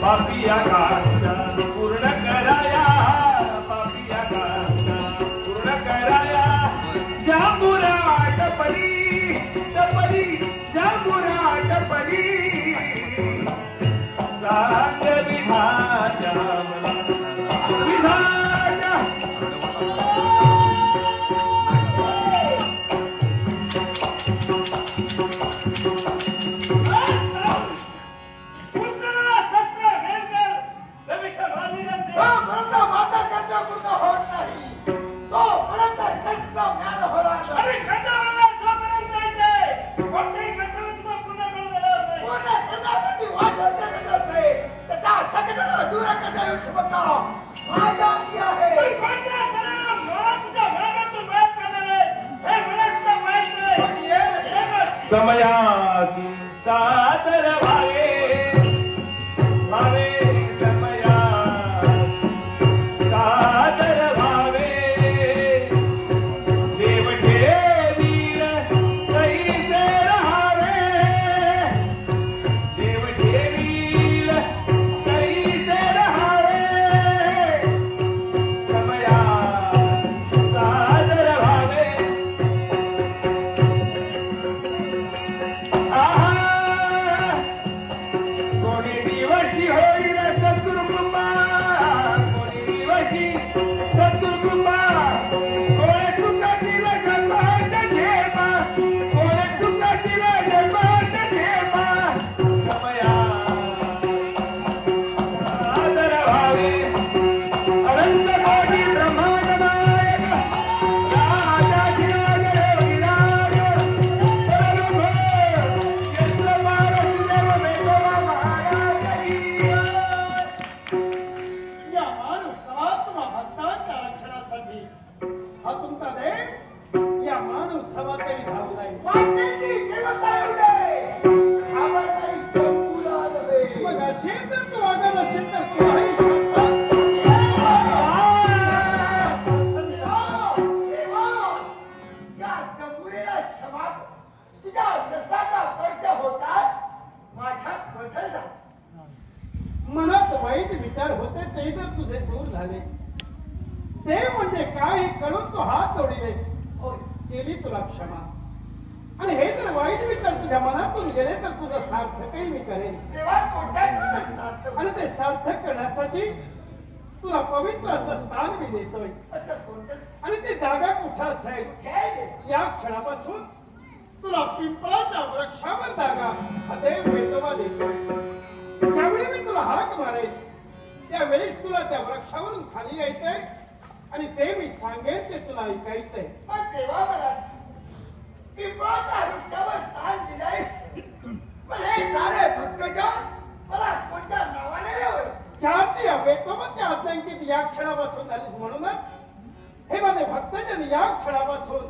पापिया कांचा पूर्ण कराया, पापिया कांचा पूर्ण कराया, जांबुरा टपली टपली जांबुरा टपली, सांग विधाच्या विधाच्या समयासी सादर भावे भावे समया सादर भावे देव ठेवील कैसे रहावे, देव ठेवील कैसे रहावे, समया सादर भावे कोणी दिवशी होईल सद्गुरुकृपा, कोणी दिवशी सद्गुरुकृपा, कोणी चुकातील जन्मात ठेवा, कोणी चुकातील जन्मात ठेवा, समया सादर भावे अनंत कोटी ब्रह्मांड नायक राजाधिराज योगीराज हा तुमचा देव या माणूस सभातही धावलाय. मग असेल तर तू वागत असेल तर तुलाही शासन मनात वाईट विचार होते ते जर तुझे दूर झाले, देव म्हणजे काय हे कळून तू हात जोडिलेस, केली तुला क्षमा. आणि हे जर वाईट विचार तुझ्या मनातून गेले तर तुझं सार्थकही मी करेन. आणि ते सार्थक करण्यासाठी तुला पवित्र असं स्थान मी देतोय. आणि ती जागा कुठं असेल या क्षणापासून तुला पिंपळाच्या वृक्षावर जागा हा देव वेतोबा देतोय. ज्यावेळी मी तुला हाक मारेन त्यावेळेस तुला त्या वृक्षावरून खाली यायचंय आणि ते मी सांगेन ते तुला ऐकायचंय. चारती वेतोबा त्या आतंकित या क्षणापासून झालीस म्हणूनच हे माझे भक्तजन या क्षणापासून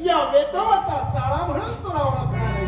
या वेतोबाचा ताळा म्हणून तुला ओळखणार आहे.